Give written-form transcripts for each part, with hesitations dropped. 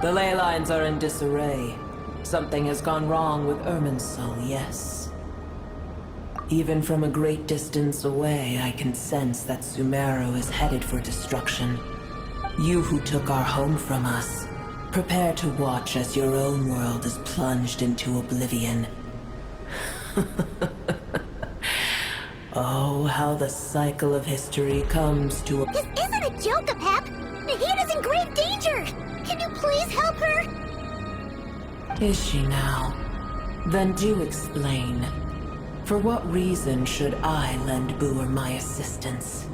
The ley lines are in disarray. Something has gone wrong with Irminsul, yes. Even from a great distance away, I can sense that Sumeru is headed for destruction. You who took our home from us, prepare to watch as your own world is plunged into oblivion. Oh, how the cycle of history comes to a— This isn't a joke, Apep! Nahida's in grave danger! Can you please help her? Is she now? Then do explain. For what reason should I lend Booer my assistance?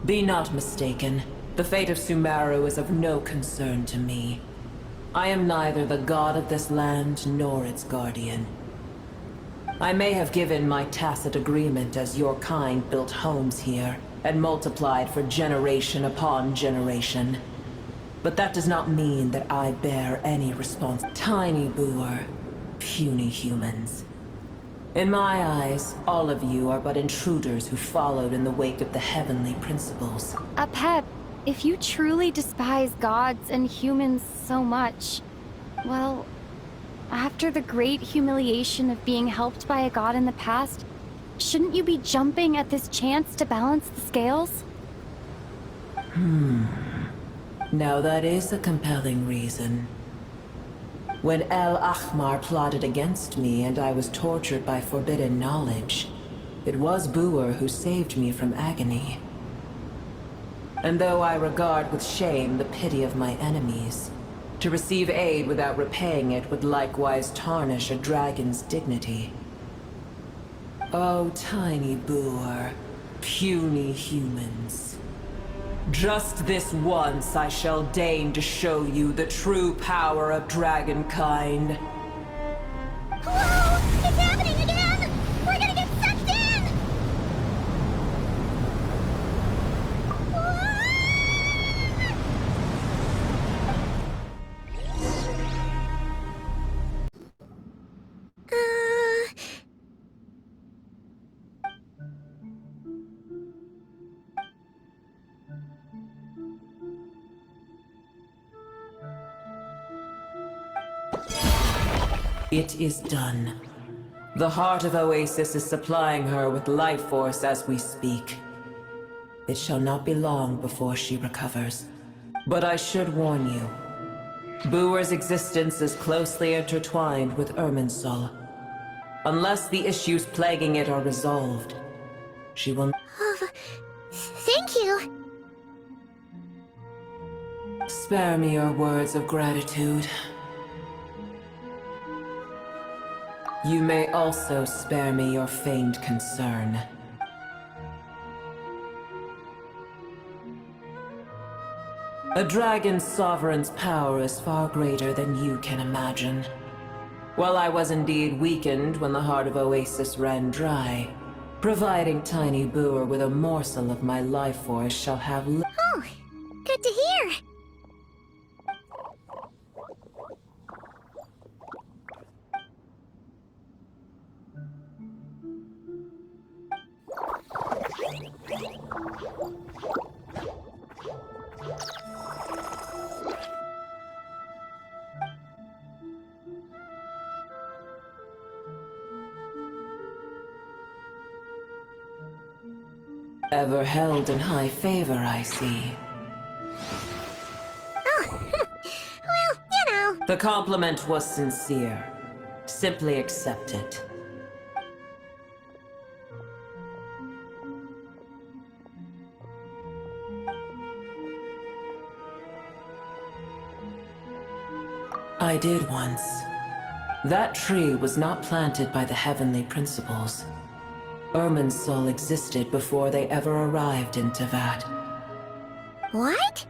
Be not mistaken. The fate of Sumeru is of no concern to me. I am neither the god of this land nor its guardian. I may have given my tacit agreement as your kind built homes here and multiplied for generation upon generation. But that does not mean that I bear any response. Tiny Booer, puny humans. In my eyes, all of you are but intruders who followed in the wake of the heavenly principles. Apep, if you truly despise gods and humans so much, well, after the great humiliation of being helped by a god in the past, shouldn't you be jumping at this chance to balance the scales? Now that is a compelling reason. When El Ahmar plotted against me and I was tortured by forbidden knowledge, it was Booer who saved me from agony. And though I regard with shame the pity of my enemies, to receive aid without repaying it would likewise tarnish a dragon's dignity. Oh, tiny Booer, puny humans. Just this once I shall deign to show you the true power of dragonkind. Whoa! It's happening again! We're gonna get sucked in! It is done. The heart of Oasis is supplying her with life force as we speak. It shall not be long before she recovers. But I should warn you. Booer's existence is closely intertwined with Irminsul. Unless the issues plaguing it are resolved, she will— Oh, thank you. Spare me your words of gratitude. You may also spare me your feigned concern. A dragon's sovereign's power is far greater than you can imagine. While I was indeed weakened when the heart of Oasis ran dry, providing Tiny Booer with a morsel of my life force shall have— Oh, good to hear. Ever held in high favor, I see. Oh, well, you know. The compliment was sincere. Simply accept it. I did once. That tree was not planted by the heavenly principles. Irminsul existed before they ever arrived in Tevat. What?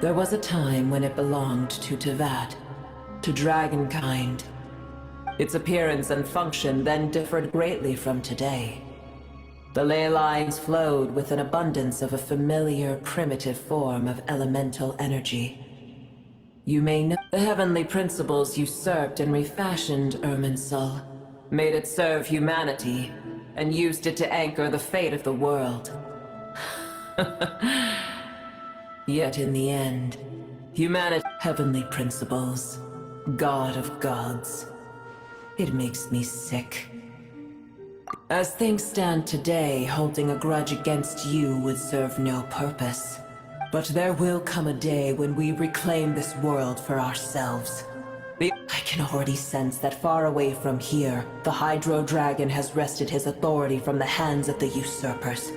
There was a time when it belonged to Tevat, to dragonkind. Its appearance and function then differed greatly from today. The ley lines flowed with an abundance of a familiar, primitive form of elemental energy. You may know the heavenly principles usurped and refashioned Irminsul, made it serve humanity, and used it to anchor the fate of the world. Yet in the end, Humanity, heavenly principles, God of gods. It makes me sick. As things stand today, holding a grudge against you would serve no purpose. But there will come a day when we reclaim this world for ourselves. I can already sense that far away from here, the Hydro Dragon has wrested his authority from the hands of the usurpers.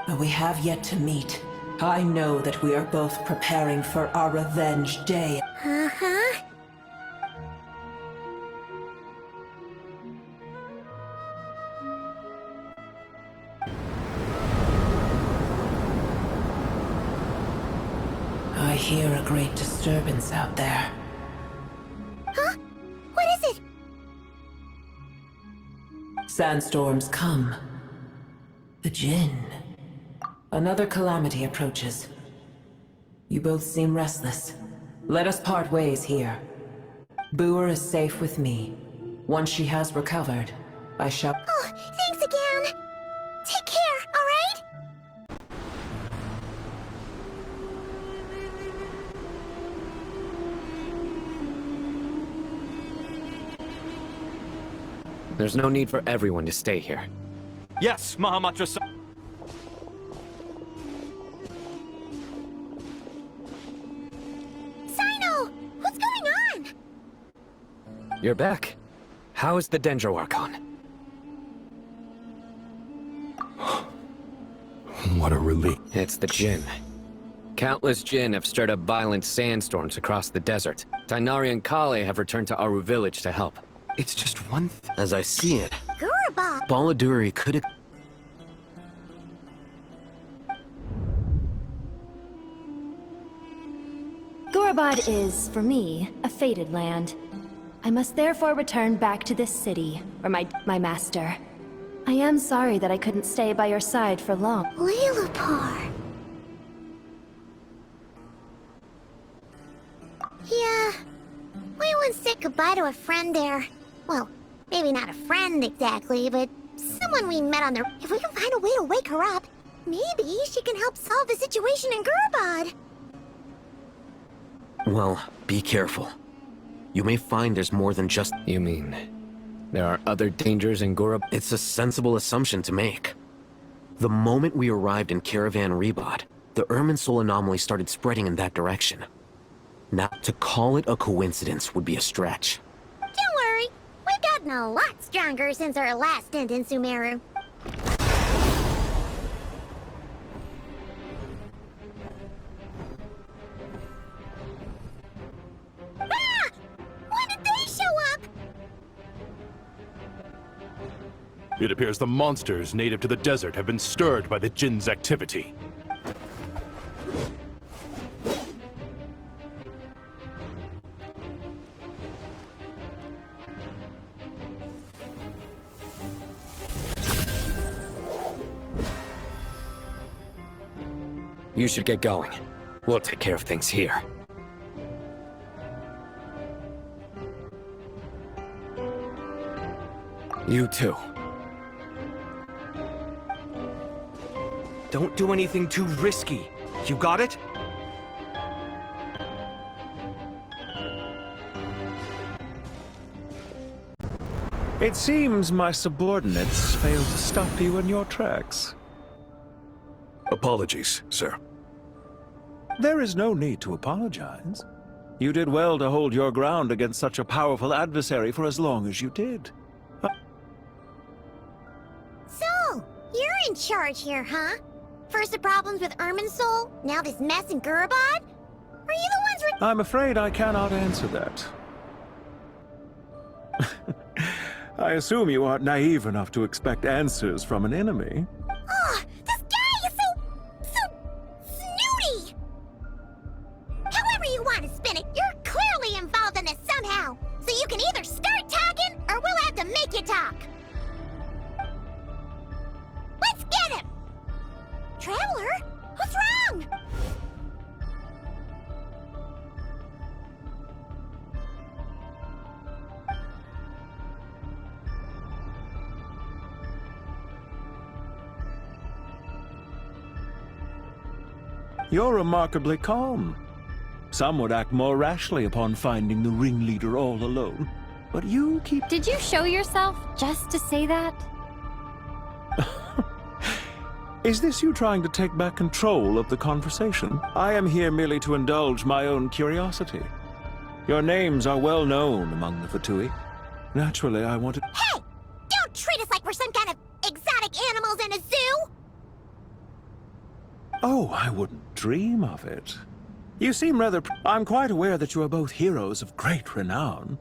But we have yet to meet. I know that we are both preparing for our revenge day. Uh-huh. I hear a great disturbance out there. Huh? What is it? Sandstorms come. The Jinn. Another calamity approaches. You both seem restless. Let us part ways here. Boer is safe with me. Once she has recovered, I shall— Oh, thanks again. Take care, all right? There's no need for everyone to stay here. Yes, Mahamatra. Sino! What's going on? You're back. How is the Dendro Archon? What a relief. It's the Jinn. Countless Jinn have stirred up violent sandstorms across the desert. Tainari and Kale have returned to Aru village to help. It's just one as I see it. Guraba! Baladuri could have... Gorabad is, for me, a fated land. I must therefore return back to this city, where my master. I am sorry that I couldn't stay by your side for long. Lilipar. Yeah. We once said goodbye to a friend there. Well, maybe not a friend exactly, but someone we met on the... If we can find a way to wake her up, maybe she can help solve the situation in Gurabad. Well, be careful. You may find there's more than just... You mean, there are other dangers in Gorab? It's a sensible assumption to make. The moment we arrived in Caravan Rebod, the Irminsul anomaly started spreading in that direction. Now, to call it a coincidence would be a stretch. Don't worry, we've gotten a lot stronger since our last stint in Sumeru. Ah! When did they show up? It appears the monsters native to the desert have been stirred by the Jinn's activity. You should get going. We'll take care of things here. You too. Don't do anything too risky. You got it? It seems my subordinates failed to stop you in your tracks. Apologies, sir. There is no need to apologize. You did well to hold your ground against such a powerful adversary for as long as you did. So, you're in charge here, huh? First the problems with Irminsul, now this mess in Gurabad? Are you the ones I'm afraid I cannot answer that. I assume you aren't naive enough to expect answers from an enemy. Oh, this guy is so snooty! However you want to spin it, you're clearly involved in this somehow. So you can either start talking, or we'll have to make you talk. Let's get him! Traveler? What's wrong? You're remarkably calm. Some would act more rashly upon finding the ringleader all alone. But you keep... Did you show yourself just to say that? Is this you trying to take back control of the conversation? I am here merely to indulge my own curiosity. Your names are well known among the Fatui. Naturally, I wanted... Hey! Don't treat us like we're some kind of exotic animals in a zoo! Oh, I wouldn't dream of it. You seem rather... I'm quite aware that you are both heroes of great renown.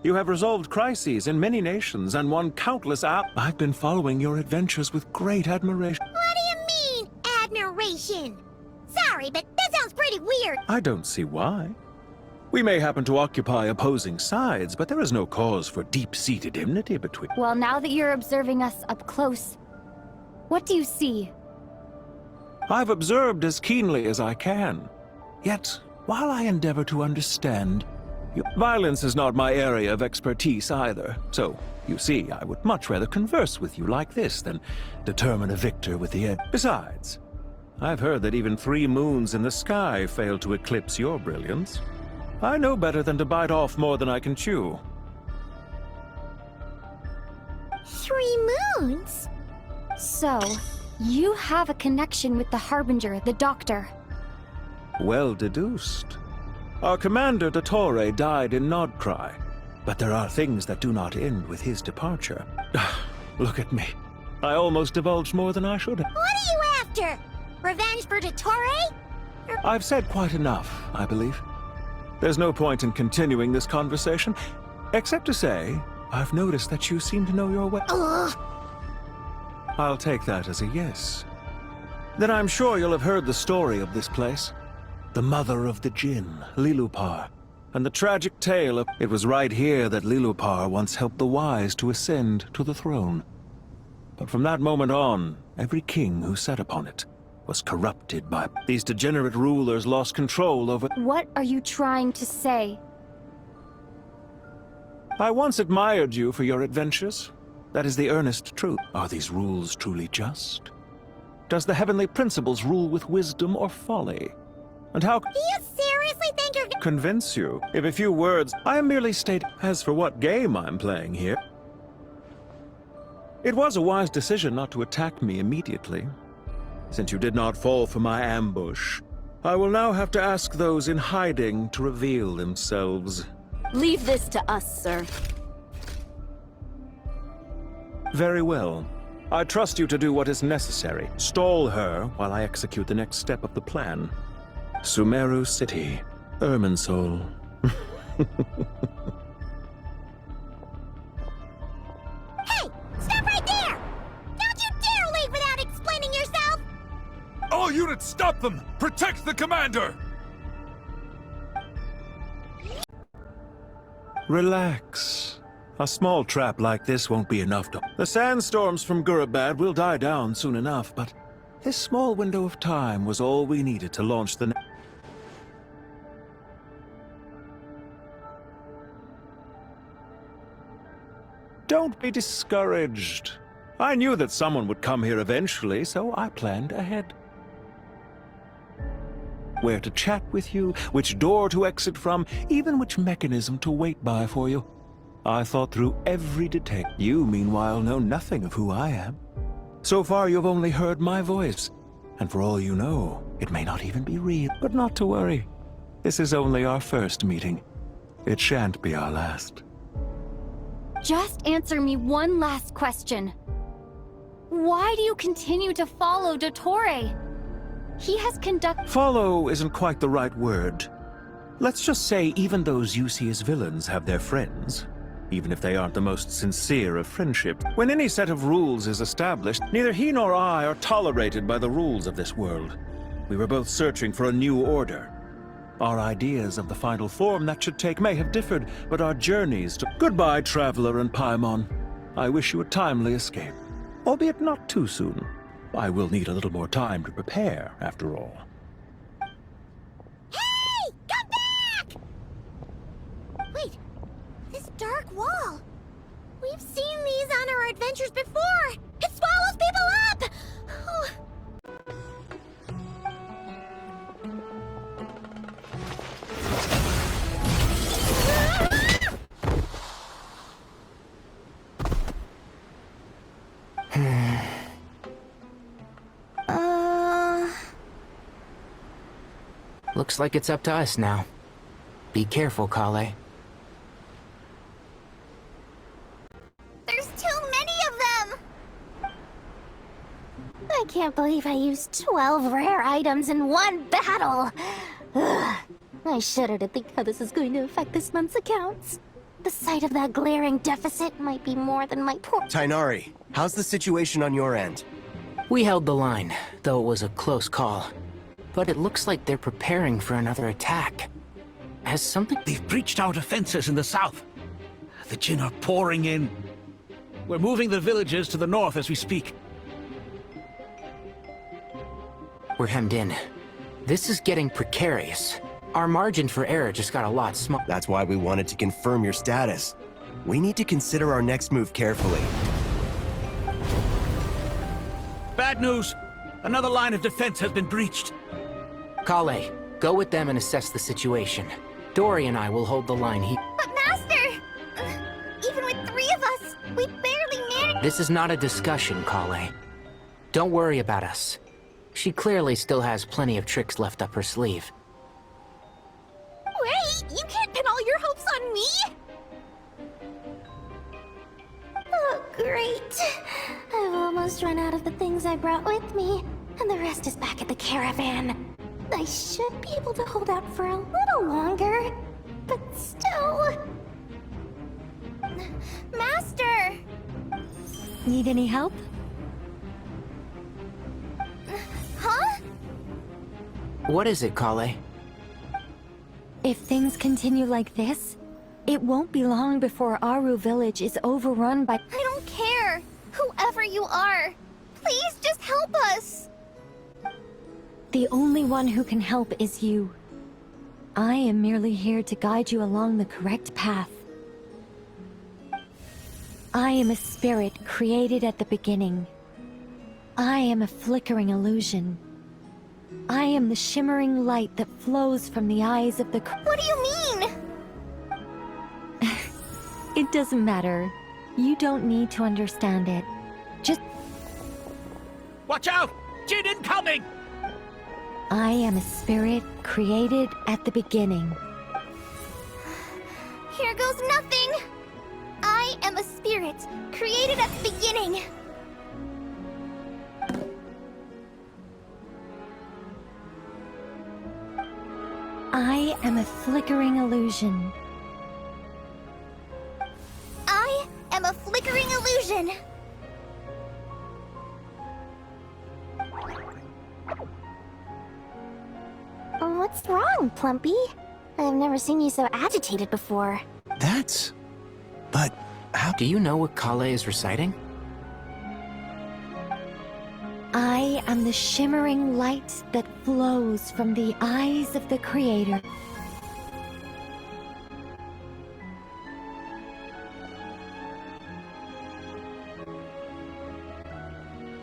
You have resolved crises in many nations and won countless I've been following your adventures with great admiration. What do you mean, admiration? Sorry, but that sounds pretty weird. I don't see why. We may happen to occupy opposing sides, but there is no cause for deep-seated enmity between... Well, now that you're observing us up close, what do you see? I've observed as keenly as I can. Yet, while I endeavor to understand, violence is not my area of expertise either. So, you see, I would much rather converse with you like this than determine a victor with the end. Besides, I've heard that even 3 moons in the sky fail to eclipse your brilliance. I know better than to bite off more than I can chew. 3 moons? So, you have a connection with the Harbinger, the Doctor. Well deduced. Our commander, Dottore, died in Nodcry, but there are things that do not end with his departure. Look at me. I almost divulged more than I should have. What are you after? Revenge for Dottore? I've said quite enough, I believe. There's no point in continuing this conversation, except to say, I've noticed that you seem to know your way. Ugh. I'll take that as a yes. Then I'm sure you'll have heard the story of this place. The mother of the Jinn, Lilupar, and the tragic tale of... It was right here that Lilupar once helped the wise to ascend to the throne. But from that moment on, every king who sat upon it was corrupted by... These degenerate rulers lost control over... What are you trying to say? I once admired you for your adventures. That is the earnest truth. Are these rules truly just? Does the heavenly principles rule with wisdom or folly? And how... Do you seriously think you're... Convince you? If a few words, I am merely stating... As for what game I'm playing here... It was a wise decision not to attack me immediately. Since you did not fall for my ambush, I will now have to ask those in hiding to reveal themselves. Leave this to us, sir. Very well. I trust you to do what is necessary. Stall her while I execute the next step of the plan. Sumeru City, Irminsul. Hey! Stop right there! Don't you dare leave without explaining yourself! All units, stop them! Protect the commander! Relax. A small trap like this won't be enough to... The sandstorms from Gurabad will die down soon enough, but this small window of time was all we needed to launch the... Don't be discouraged. I knew that someone would come here eventually, so I planned ahead. Where to chat with you, which door to exit from, even which mechanism to wait by for you. I thought through every detail. You, meanwhile, know nothing of who I am. So far, you've only heard my voice. And for all you know, it may not even be real. But not to worry. This is only our first meeting. It shan't be our last. Just answer me one last question. Why do you continue to follow Dottore? He has conducted... Follow isn't quite the right word. Let's just say even those you see as villains have their friends, even if they aren't the most sincere of friendship. When any set of rules is established, neither he nor I are tolerated by the rules of this world. We were both searching for a new order. Our ideas of the final form that should take may have differed, but our journeys to... Goodbye, Traveler and Paimon. I wish you a timely escape, albeit not too soon. I will need a little more time to prepare, after all. Hey! Come back! Wait, this dark wall. We've seen these on our adventures before. It swallows people up! Looks like it's up to us now. Be careful, Kale. There's too many of them! I can't believe I used 12 rare items in one battle! Ugh. I shudder to think how this is going to affect this month's accounts. The sight of that glaring deficit might be more than my poor— Tighnari, how's the situation on your end? We held the line, though it was a close call. But it looks like they're preparing for another attack. Has something— They've breached our defenses in the south. The Jinn are pouring in. We're moving the villagers to the north as we speak. We're hemmed in. This is getting precarious. Our margin for error just got a lot smaller. That's why we wanted to confirm your status. We need to consider our next move carefully. Bad news! Another line of defense has been breached. Kale, go with them and assess the situation. Dory and I will hold the line here. But Master! Even with 3 of us, we barely managed— This is not a discussion, Kale. Don't worry about us. She clearly still has plenty of tricks left up her sleeve. Wait! You can't pin all your hopes on me! Oh, great. I've almost run out of the things I brought with me, and the rest is back at the caravan. I should be able to hold out for a little longer, but still— Master! Need any help? Huh? What is it, Kale? If things continue like this, it won't be long before Aru village is overrun by— I don't care! Whoever you are! Please just help us! The only one who can help is you. I am merely here to guide you along the correct path. I am a spirit created at the beginning. I am a flickering illusion. I am the shimmering light that flows from the eyes of the— What do you mean? It doesn't matter. You don't need to understand it. Just— Watch out! Jinn incoming! I am a spirit created at the beginning. Here goes nothing! I am a spirit created at the beginning. I am a flickering illusion. I am a flickering illusion. What's wrong, Plumpy? I've never seen you so agitated before. That's... But how— Do you know what Kale is reciting? I am the shimmering light that flows from the eyes of the Creator.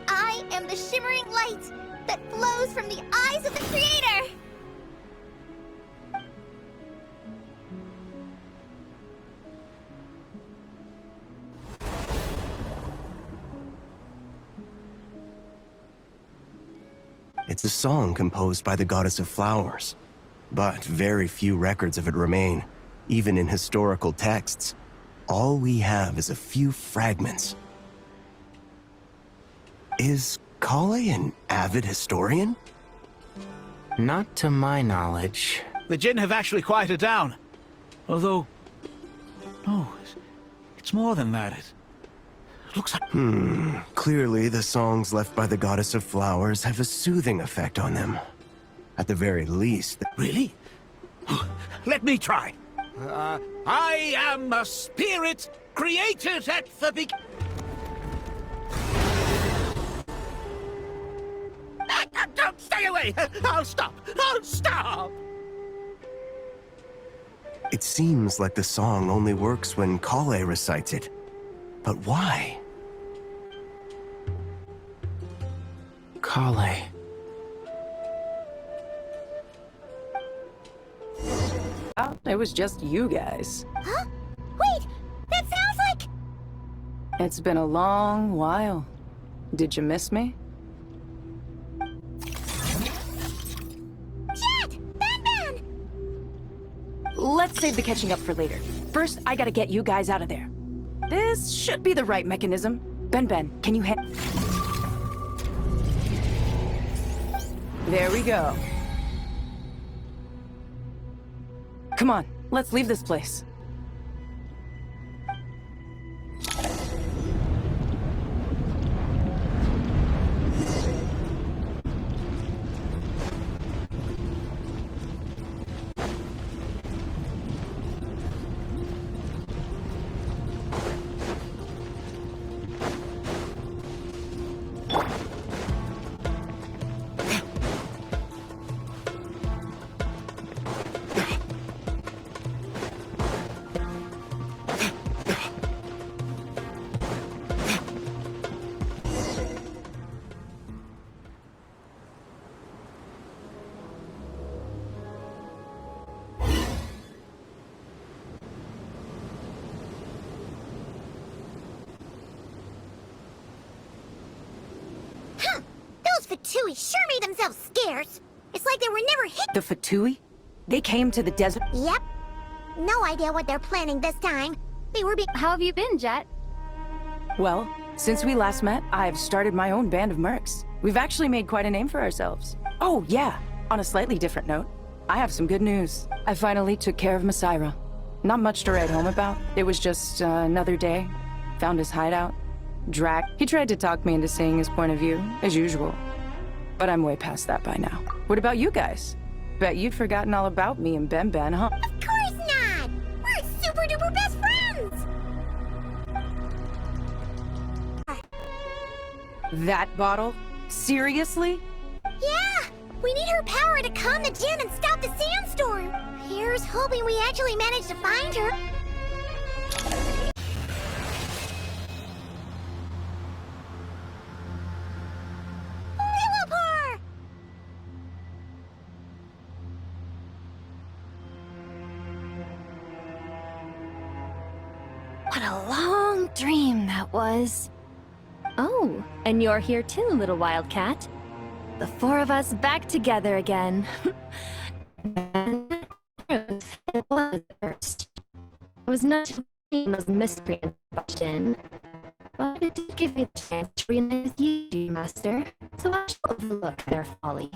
I am the shimmering light that flows from the eyes of the Creator! It's a song composed by the goddess of flowers. But very few records of it remain, even in historical texts. All we have is a few fragments. Is Kale an avid historian? Not to my knowledge. The Jinn have actually quieted down. Although... No, it's more than that. It looks like... Clearly, the songs left by the goddess of flowers have a soothing effect on them. At the very least... Really? Let me try. I am a spirit created at the Don't stay away! I'll stop! I'll stop! It seems like the song only works when Kale recites it. But why? Kale. It was just you guys. Huh? Wait! That sounds like... It's been a long while. Did you miss me? Jet! Bend let's save the catching up for later. First, I gotta get you guys out of there. This should be the right mechanism. Ben, can you There we go. Come on, let's leave this place. Fatui sure made themselves scarce. It's like they were never hit. The Fatui? They came to the desert? Yep. No idea what they're planning this time. They were How have you been, Jet? Well, since we last met, I've started my own band of mercs. We've actually made quite a name for ourselves. Oh, yeah. On a slightly different note, I have some good news. I finally took care of Masaira. Not much to write home about. It was just another day. Found his hideout. He tried to talk me into seeing his point of view, as usual. But I'm way past that by now. What about you guys? Bet you'd forgotten all about me and Ben, huh? Of course not! We're super duper best friends! That bottle? Seriously? Yeah! We need her power to calm the djinn and stop the sandstorm! Here's hoping we actually manage to find her. What a long dream that was. Oh, and you're here too, little wildcat. The four of us back together again. It was at first. I was not seeing those miscreants barged in, but it did give me the chance to reunite with you, dear master, so I shall overlook their folly.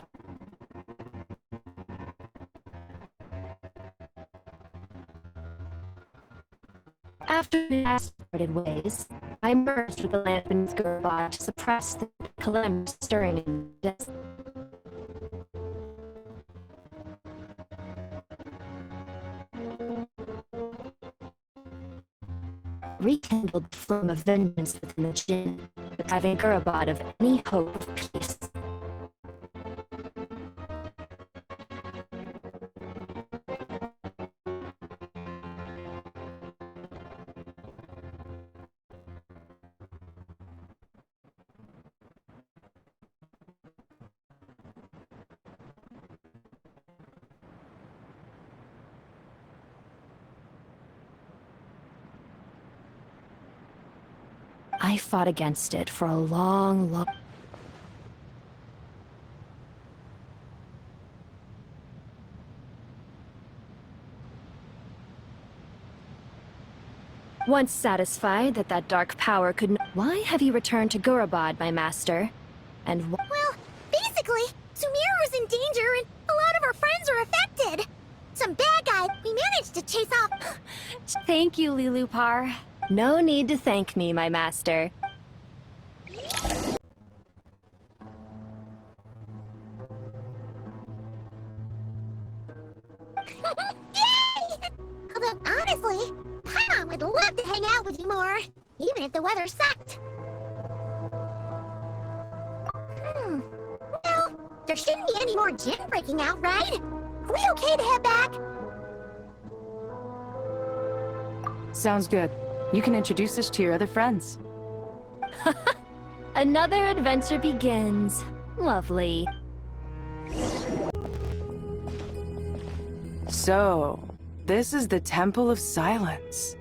After the started ways, I merged with the land beneath Gurbad to suppress the calamity stirring in the desert. Rekindled the flame of vengeance within the djinn, depriving Gurbad of any hope of peace. I fought against it for a long... Once satisfied that that dark power could... Why have you returned to Gurbad, my master? And well, basically, Sumira was in danger and a lot of our friends are affected. Some bad guy we managed to chase off. Thank you, Lilupar. No need to thank me, my master. Yay! Although, honestly, Paimon would love to hang out with you more, even if the weather sucked. Well, there shouldn't be any more djinn breaking out, right? Are we okay to head back? Sounds good. You can introduce us to your other friends. Another adventure begins. Lovely. So, this is the Temple of Silence.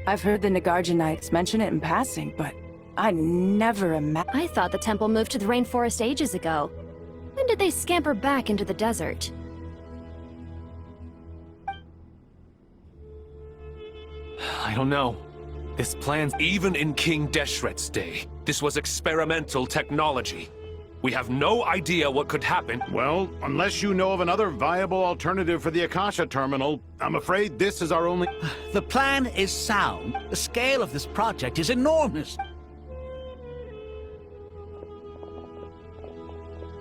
I've heard the Nagarjanites mention it in passing, but I never imagined... I thought the temple moved to the rainforest ages ago. When did they scamper back into the desert? I don't know. This plan's... Even in King Deshret's day, this was experimental technology. We have no idea what could happen. Well, unless you know of another viable alternative for the Akasha terminal, I'm afraid this is our only... The plan is sound. The scale of this project is enormous.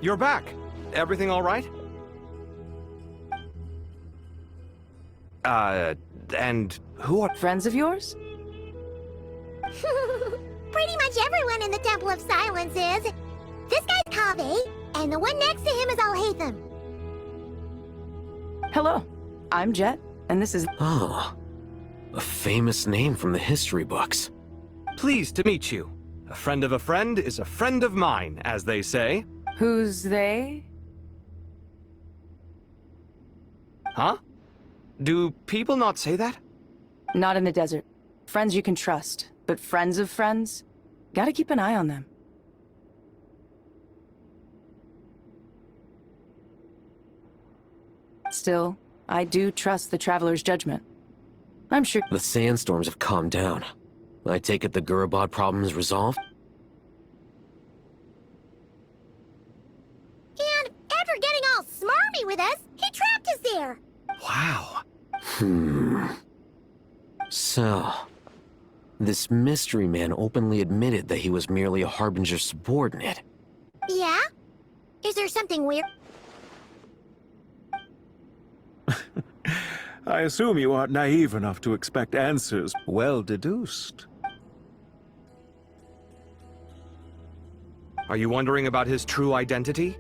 You're back. Everything all right? And who are... Friends of yours? Pretty much everyone in the Temple of Silence is. This guy's Kaveh, and the one next to him is Alhaitham. Hello, I'm Jet, and this is... Oh, a famous name from the history books. Pleased to meet you. A friend of a friend is a friend of mine, as they say. Who's they? Huh? Do people not say that? Not in the desert. Friends you can trust, but friends of friends? Gotta keep an eye on them. Still, I do trust the Traveler's judgment. I'm sure— The sandstorms have calmed down. I take it the Gurubad problem is resolved? And after getting all smarmy with us, he trapped us there. Wow. So, this mystery man openly admitted that he was merely a Harbinger subordinate. Yeah? Is there something weird? I assume you aren't naive enough to expect answers well deduced. Are you wondering about his true identity?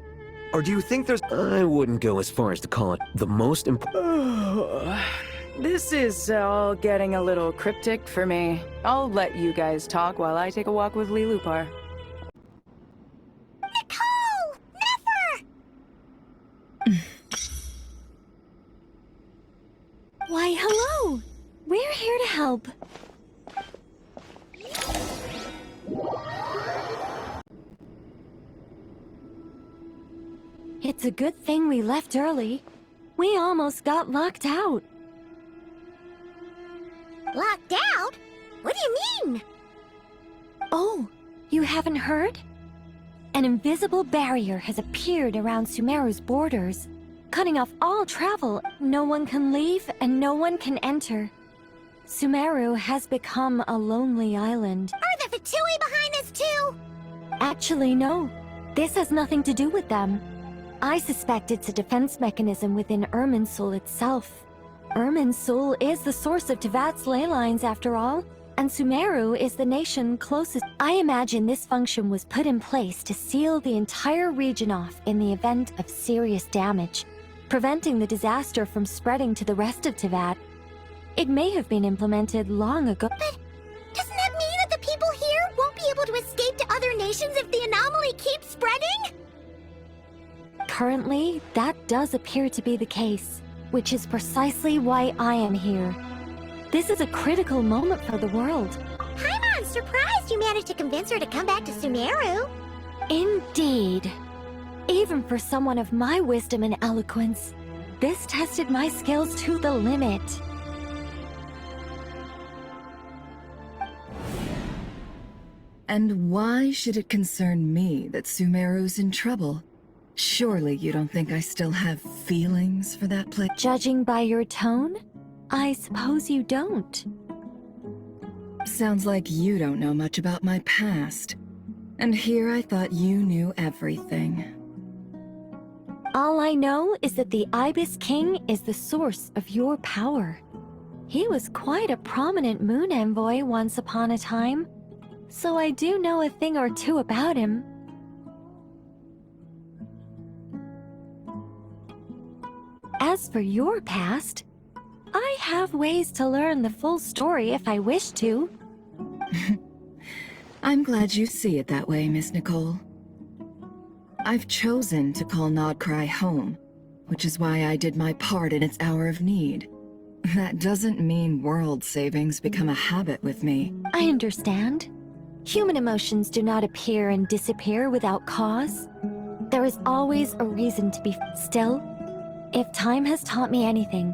Or do you think there's... I wouldn't go as far as to call it the most important... This is all getting a little cryptic for me. I'll let you guys talk while I take a walk with Lee Lupar. Nicole! Never! Why, hello! We're here to help. It's a good thing we left early. We almost got locked out. Locked out? What do you mean? Oh, you haven't heard? An invisible barrier has appeared around Sumeru's borders, cutting off all travel. No one can leave and no one can enter. Sumeru has become a lonely island. Are the Fatui behind this too? Actually, no. This has nothing to do with them. I suspect it's a defense mechanism within Irminsul itself. Irminsul is the source of Tevat's ley lines, after all, and Sumeru is the nation closest. I imagine this function was put in place to seal the entire region off in the event of serious damage, preventing the disaster from spreading to the rest of Tevat. It may have been implemented long ago. But doesn't that mean that the people here won't be able to escape to other nations if the anomaly keeps spreading? Currently, that does appear to be the case, which is precisely why I am here. This is a critical moment for the world. Paimon's surprised you managed to convince her to come back to Sumeru. Indeed. Even for someone of my wisdom and eloquence, this tested my skills to the limit. And why should it concern me that Sumeru's in trouble? Surely you don't think I still have feelings for that place? Judging by your tone, I suppose you don't. Sounds like you don't know much about my past. And here I thought you knew everything. All I know is that the Ibis King is the source of your power. He was quite a prominent moon envoy once upon a time, so I do know a thing or two about him. As for your past, I have ways to learn the full story if I wish to. I'm glad you see it that way, Miss Nicole. I've chosen to call Nodcry home, which is why I did my part in its hour of need. That doesn't mean world savings become a habit with me. I understand. Human emotions do not appear and disappear without cause. There is always a reason to be still. If time has taught me anything,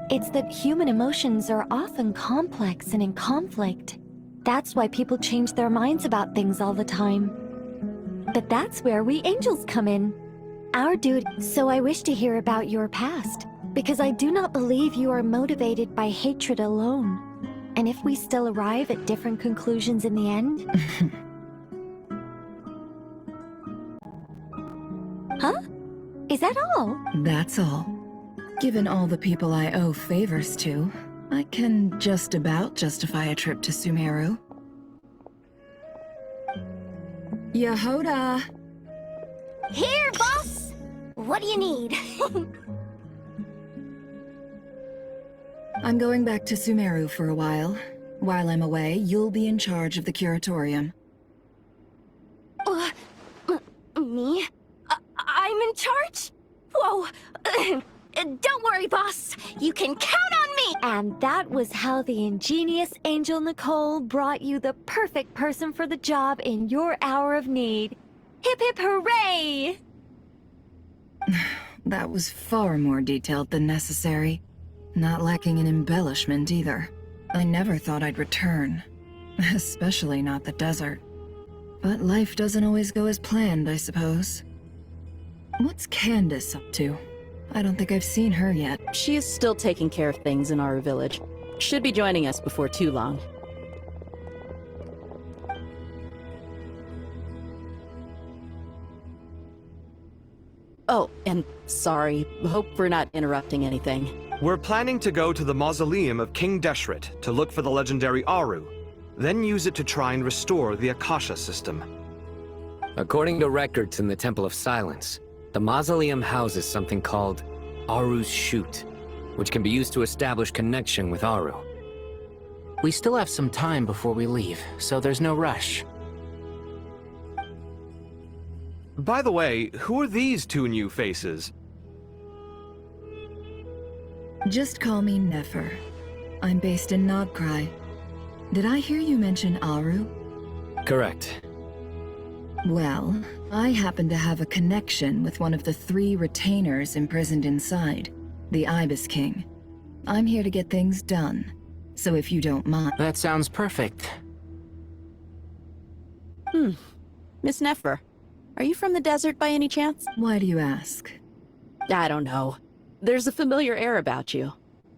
It's that human emotions are often complex and in conflict. That's why people change their minds about things all the time. But that's where we angels come in. Our duty. So I wish to hear about your past, because I do not believe you are motivated by hatred alone. And if we still arrive at different conclusions in the end... Huh? Is that all? That's all. Given all the people I owe favors to, I can just about justify a trip to Sumeru. Yehoda! Here, boss! What do you need? I'm going back to Sumeru for a while. While I'm away, you'll be in charge of the curatorium. Me? I'm in charge? Whoa! Don't worry, boss. You can count on me! And that was how the ingenious Angel Nicole brought you the perfect person for the job in your hour of need. Hip hip hooray! That was far more detailed than necessary. Not lacking in embellishment either. I never thought I'd return. Especially not the desert. But life doesn't always go as planned, I suppose. What's Candace up to? I don't think I've seen her yet. She is still taking care of things in our village. Should be joining us before too long. Oh, and sorry. Hope we're not interrupting anything. We're planning to go to the mausoleum of King Deshret to look for the legendary Aru, then use it to try and restore the Akasha system. According to records in the Temple of Silence, the mausoleum houses something called Aru's Chute, which can be used to establish connection with Aru. We still have some time before we leave, so there's no rush. By the way, who are these two new faces? Just call me Nefer. I'm based in Nodcry. Did I hear you mention Aru? Correct. Well, I happen to have a connection with one of the 3 retainers imprisoned inside, the Ibis King. I'm here to get things done, so if you don't mind... That sounds perfect. Miss Nefer, are you from the desert by any chance? Why do you ask? I don't know. There's a familiar air about you.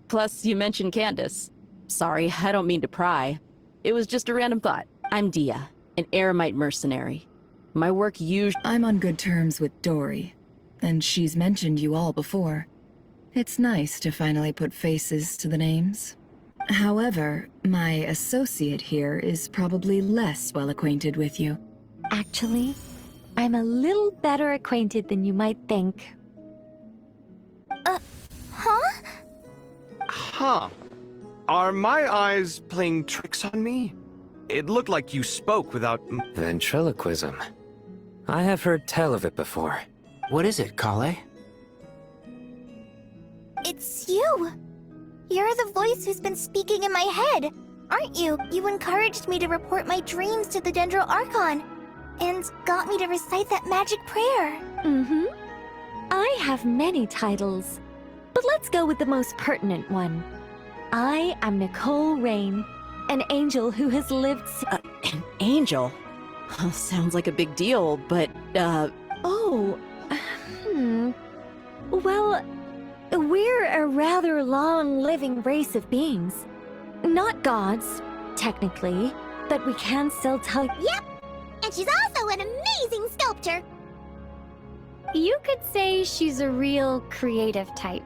Plus, you mentioned Candace. Sorry, I don't mean to pry. It was just a random thought. I'm Dia, an Eremite mercenary. My work usually... I'm on good terms with Dory, and she's mentioned you all before. It's nice to finally put faces to the names. However, my associate here is probably less well acquainted with you. Actually, I'm a little better acquainted than you might think. Huh? Huh. Are my eyes playing tricks on me? It looked like you spoke without... Ventriloquism. I have heard tell of it before. What is it, Kale? It's you! You're the voice who's been speaking in my head, aren't you? You encouraged me to report my dreams to the Dendro Archon, and got me to recite that magic prayer. Mm-hmm. I have many titles, but let's go with the most pertinent one. I am Nicole Rain, an angel who has lived... An angel? Sounds like a big deal, but, Oh, Well, we're a rather long-living race of beings. Not gods, technically, but we can still tell... Yep! And she's also an amazing sculptor! You could say she's a real creative type.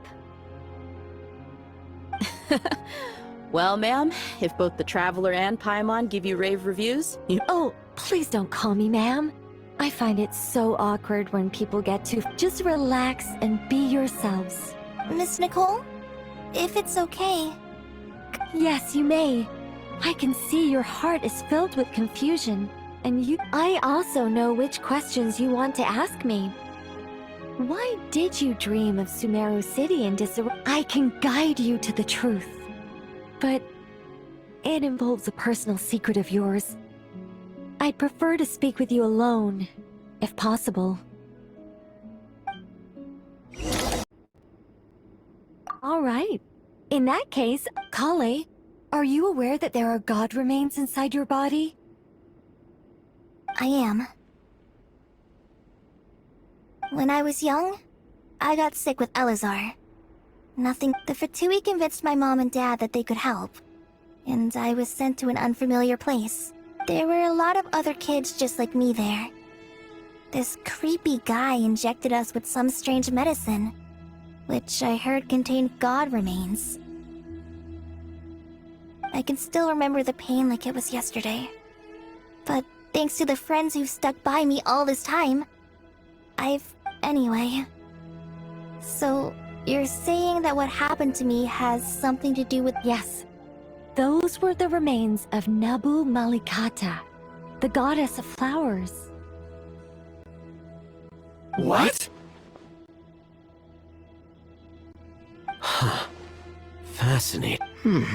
Well, ma'am, if both the Traveler and Paimon give you rave reviews, you... Oh, please don't call me ma'am. I find it so awkward when people get to... Just relax and be yourselves. Miss Nicole? If it's okay... Yes, you may. I can see your heart is filled with confusion, and I also know which questions you want to ask me. Why did you dream of Sumeru City and disarray? I can guide you to the truth. But it involves a personal secret of yours. I'd prefer to speak with you alone, if possible. All right. In that case, Kale, are you aware that there are god remains inside your body? I am. When I was young, I got sick with Elazar. Nothing. The Fatui convinced my mom and dad that they could help, and I was sent to an unfamiliar place. There were a lot of other kids just like me there. This creepy guy injected us with some strange medicine, which I heard contained god remains. I can still remember the pain like it was yesterday. But thanks to the friends who've stuck by me all this time, Anyway. So, you're saying that what happened to me has something to do with— Yes. Those were the remains of Nabu Malikata, the goddess of flowers. What? Huh. Fascinating.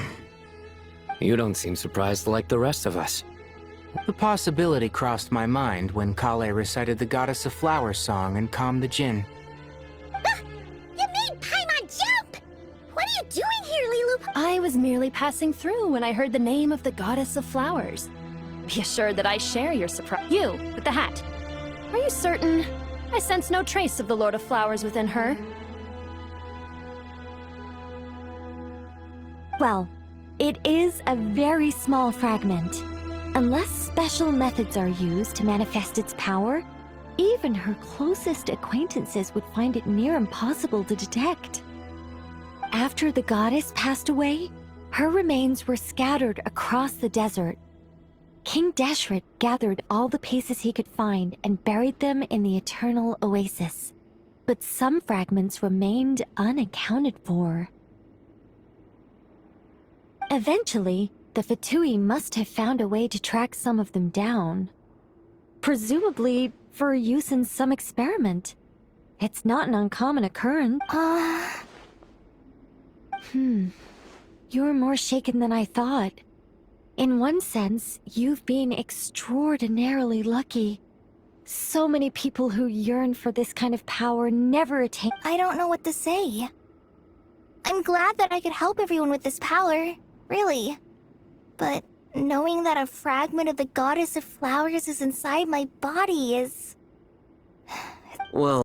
You don't seem surprised like the rest of us. The possibility crossed my mind when Kale recited the Goddess of Flowers song and calmed the Jinn. You made Paimon jump! What are you doing here, Lilu? I was merely passing through when I heard the name of the Goddess of Flowers. Be assured that I share your surprise. You, with the hat. Are you certain? I sense no trace of the Lord of Flowers within her. Well, it is a very small fragment. Unless special methods are used to manifest its power, even her closest acquaintances would find it near impossible to detect. After the goddess passed away, her remains were scattered across the desert. King Deshret gathered all the pieces he could find and buried them in the Eternal Oasis. But some fragments remained unaccounted for. Eventually, the Fatui must have found a way to track some of them down. Presumably for use in some experiment. It's not an uncommon occurrence. You're more shaken than I thought. In one sense, you've been extraordinarily lucky. So many people who yearn for this kind of power never attain— I don't know what to say. I'm glad that I could help everyone with this power, really. But knowing that a fragment of the Goddess of Flowers is inside my body is— Well,